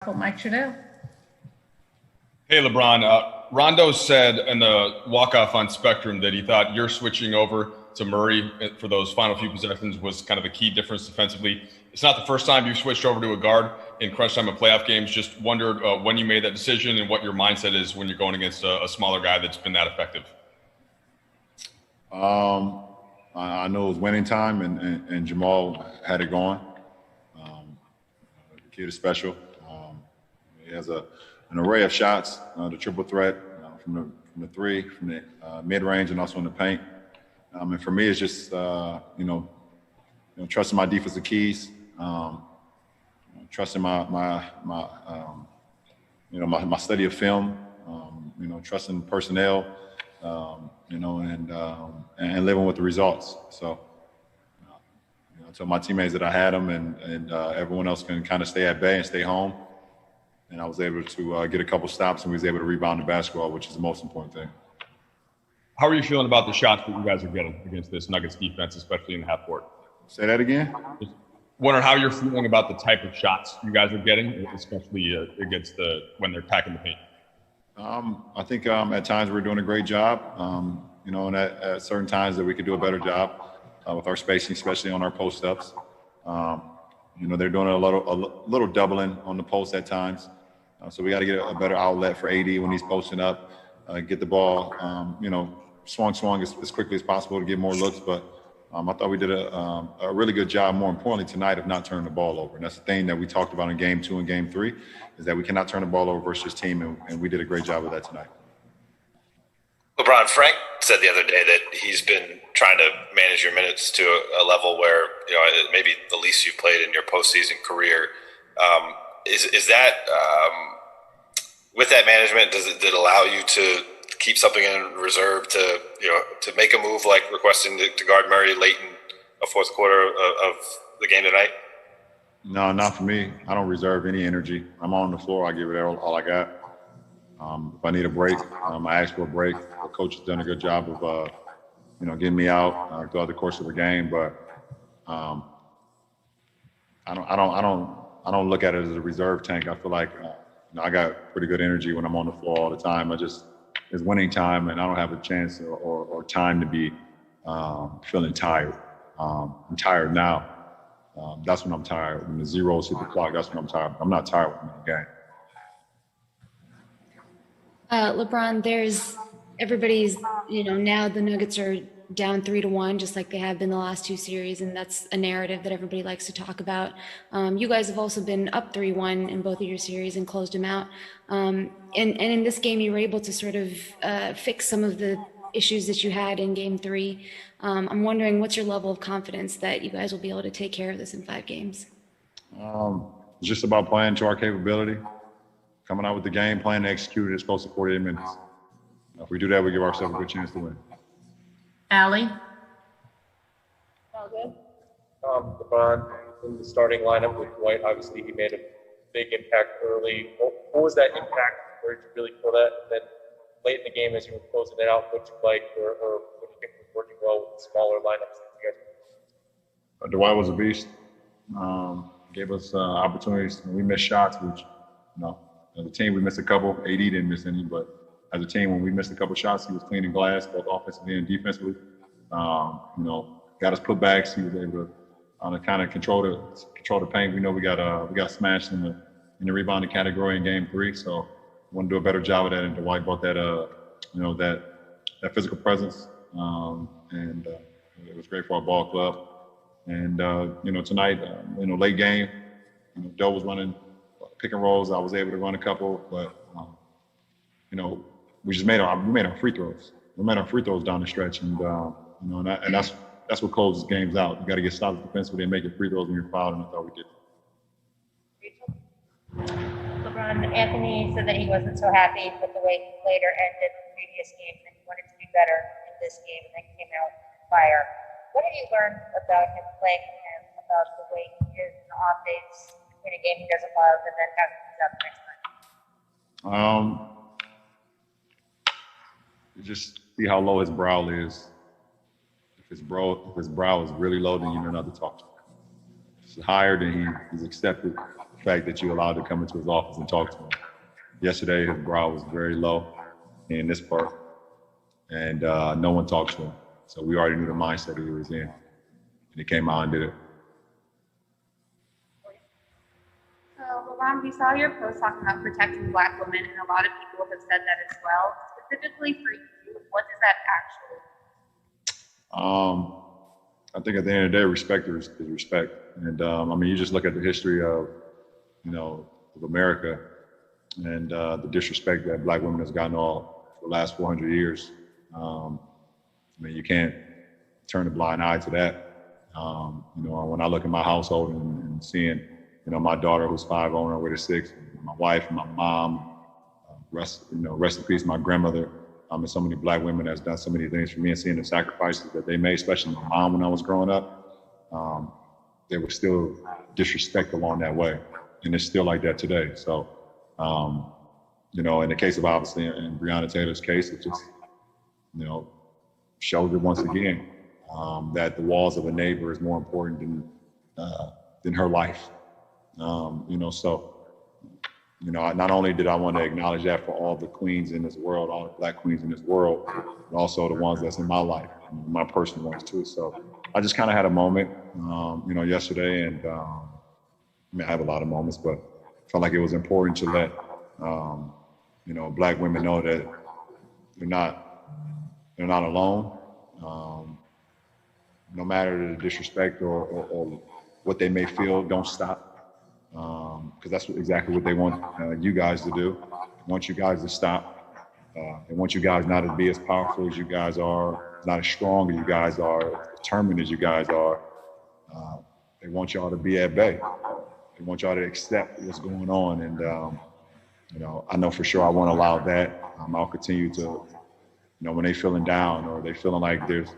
Mike Trudell. Hey, LeBron. Rondo said in the walk-off on Spectrum that he thought your switching over to Murray for those final few possessions was kind of a key difference defensively. It's not the first time you've switched over to a guard in crunch time of playoff games. Just wondered when you made that decision and what your mindset is when you're going against a smaller guy that's been that effective. I know it was winning time, and Jamal had it going. The kid is special. He has an array of shots, the triple threat from the three, from the mid-range, and also in the paint. And for me, it's just trusting my defensive keys, trusting my study of film, trusting personnel, and living with the results. So, I told my teammates that I had them, and everyone else can kind of stay at bay and stay home. And I was able to get a couple stops, and we was able to rebound the basketball, which is the most important thing. How are you feeling about the shots that you guys are getting against this Nuggets defense, especially in the half court? Say that again? Just wondering how you're feeling about the type of shots you guys are getting, especially against when they're packing the paint. I think at times we're doing a great job, and at certain times that we could do a better job with our spacing, especially on our post-ups. They're doing a little doubling on the post at times. So we got to get a better outlet for AD when he's posting up, get the ball, swung as quickly as possible to get more looks. But I thought we did a really good job, more importantly tonight, of not turning the ball over. And that's the thing that we talked about in Game 2 and Game 3, is that we cannot turn the ball over versus this team, and we did a great job of that tonight. LeBron, Frank said the other day that he's been trying to manage your minutes to a level where, maybe the least you've played in your postseason career. Is that with that management, did it allow you to keep something in reserve to make a move like requesting to guard Murray late in a fourth quarter of the game tonight? No, not for me. I don't reserve any energy. I'm on the floor. I give it all I got. If I need a break, I ask for a break. The coach has done a good job of, getting me out throughout the course of the game. But I don't look at it as a reserve tank. I feel like I got pretty good energy when I'm on the floor all the time. It's winning time, and I don't have a chance or time to be feeling tired. I'm tired now. That's when I'm tired. When the zeros hit the clock, that's when I'm tired. I'm not tired when I'm in the game. LeBron, everybody's, now the Nuggets are down 3-1, just like they have been the last two series. And that's a narrative that everybody likes to talk about. You guys have also been up 3-1 in both of your series and closed them out. And in this game, you were able to sort of fix some of the issues that you had in Game 3. I'm wondering, what's your level of confidence that you guys will be able to take care of this in 5 games? It's just about playing to our capability. Coming out with the game plan to execute it as close to 48 minutes. If we do that, we give ourselves a good chance to win. Allie? All good. LeBron in the starting lineup with Dwight, obviously he made a big impact early. What was that impact? Where did you really feel that? And then late in the game, as you were closing it out, what you liked or what you think was working well with the smaller lineups that you guys? Dwight was a beast. Gave us opportunities. We missed shots, which, as a team, we missed a couple. AD didn't miss any, but as a team, when we missed a couple shots, he was cleaning glass, both offensively and defensively. Got us putbacks. He was able to kind of control the paint. We know we got smashed in the rebounding category in Game 3, so we want to do a better job of that. And Dwight brought that that physical presence, and it was great for our ball club. And tonight, late game, Doe was running pick and rolls. I was able to run a couple, but we just made our free throws. We made our free throws down the stretch, and that's what closes games out. You got to get stops defensively and make your free throws when you're fouled, and I thought we did. LeBron, Anthony said that he wasn't so happy with the way he played or ended the previous game, and he wanted to be better in this game, and then came out fire. What have you learned about him playing and about the way he is in the off days? In a game he doesn't love, and then has to do that the next time? You just see how low his brow is. If his brow is really low, then you know not to talk to him. If it's higher, then he's accepted. the fact that you allowed to come into his office and talk to him. Yesterday, his brow was very low in this part, and no one talked to him. So we already knew the mindset that he was in, and he came out and did it. So, LeBron, we saw your post talking about protecting Black women, and a lot of people have said that as well. Specifically for you, what does that actually mean? I think at the end of the day, respect is respect. And I mean, you just look at the history of, of America and the disrespect that Black women has gotten all for the last 400 years. I mean, you can't turn a blind eye to that. When I look at my household and seeing, my daughter who's 5 on her way to 6, my wife, my mom, rest in peace, my grandmother, and so many Black women that's done so many things for me, and seeing the sacrifices that they made, especially my mom when I was growing up, they were still disrespectful along that way. And it's still like that today. So, in the case of obviously in Breonna Taylor's case, it just, shows it once again that the walls of a neighbor is more important than her life. Not only did I want to acknowledge that for all the queens in this world, all the Black queens in this world, but also the ones that's in my life, my personal ones too. So I just kind of had a moment, yesterday, and I have a lot of moments, but I felt like it was important to let, Black women know that they're not alone. No matter the disrespect or what they may feel, don't stop. Because that's exactly what they want you guys to do. They want you guys to stop. They want you guys not to be as powerful as you guys are, not as strong as you guys are, as determined as you guys are. They want y'all to be at bay. They want y'all to accept what's going on. And, I know for sure I won't allow that. I'll continue to, when they feeling down or they feeling like there's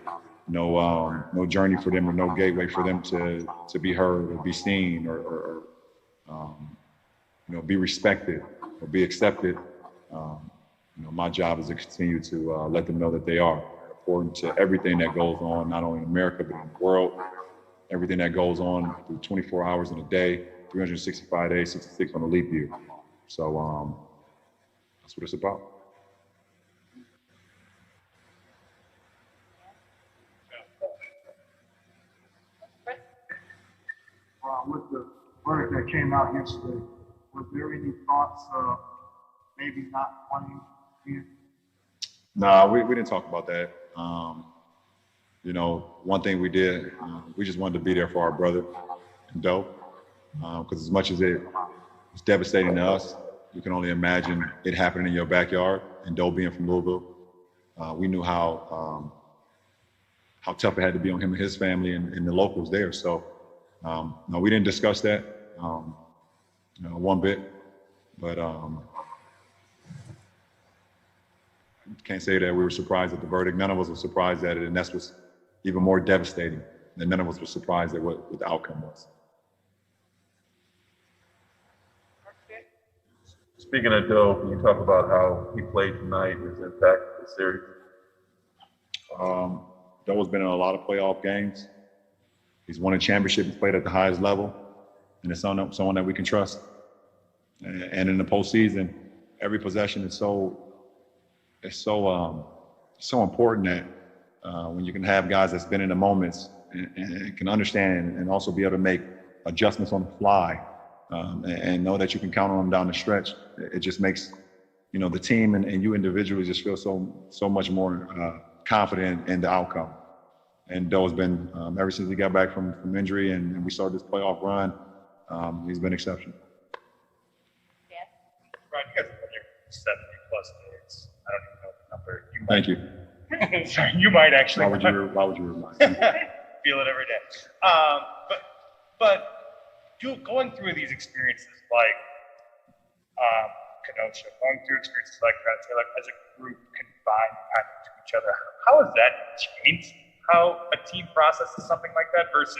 no journey for them or no gateway for them to be heard or be seen or be respected or be accepted. My job is to continue to let them know that they are important to everything that goes on, not only in America, but in the world, everything that goes on through 24 hours in a day, 365 days, 66 on a leap year. So that's what it's about. With the verdict that came out yesterday, was there any thoughts of maybe not wanting to? No, we didn't talk about that. One thing we did, we just wanted to be there for our brother, Doe, because as much as it was devastating to us, you can only imagine it happening in your backyard, and Doe being from Louisville. We knew how tough it had to be on him and his family and the locals there. So, no, we didn't discuss that one bit, but can't say that we were surprised at the verdict. None of us were surprised at it, and that's what's even more devastating. That none of us were surprised at what the outcome was. Speaking of Doe, can you talk about how he played tonight, his impact in the series? Doe has been in a lot of playoff games. He's won a championship. He's played at the highest level, and it's someone that we can trust. And in the postseason, every possession is so important that when you can have guys that's been in the moments and can understand and also be able to make adjustments on the fly and know that you can count on them down the stretch, it just makes the team and you individually just feel so much more confident in the outcome. And Doe has been, ever since he got back from injury and we started this playoff run, he's been exceptional. Yeah. Brian, you guys have been here 70 plus days. I don't even know the number. Thank you. Sorry, you might actually. Why would you remind me? Feel it every day. But going through these experiences like Kenosha, going through experiences like that, Taylor, as a group combined kind of to each other, how has that changed how a team processes something like that versus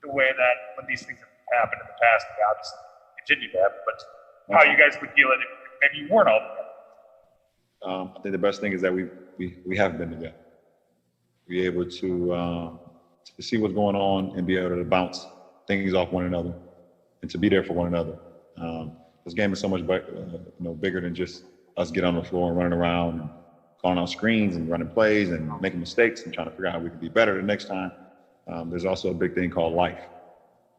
the way that when these things have happened in the past, they obviously continue to happen, but how you guys would deal with it if maybe you weren't all together? I think the best thing is that we have been together. We're able to see what's going on and be able to bounce things off one another and to be there for one another. This game is so much bigger than just us getting on the floor and running around and calling out screens and running plays and making mistakes and trying to figure out how we can be better the next time. There's also a big thing called life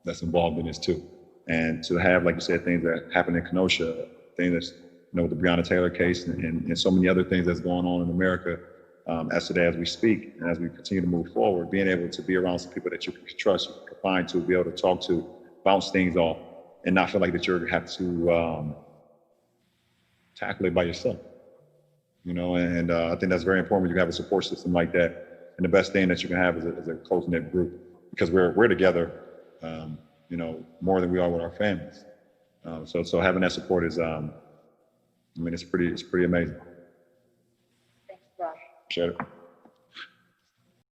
that's involved in this too. And to have, like you said, things that happen in Kenosha, things that's, with the Breonna Taylor case and so many other things that's going on in America as today as we speak and as we continue to move forward, being able to be around some people that you can trust, you can confide to, be able to talk to, bounce things off, and not feel like that you have to tackle it by yourself. And I think that's very important when you have a support system like that. And the best thing that you can have is a close-knit group, because we're together, more than we are with our families. So having that support is, it's pretty amazing. Thanks, Rob. Appreciate it.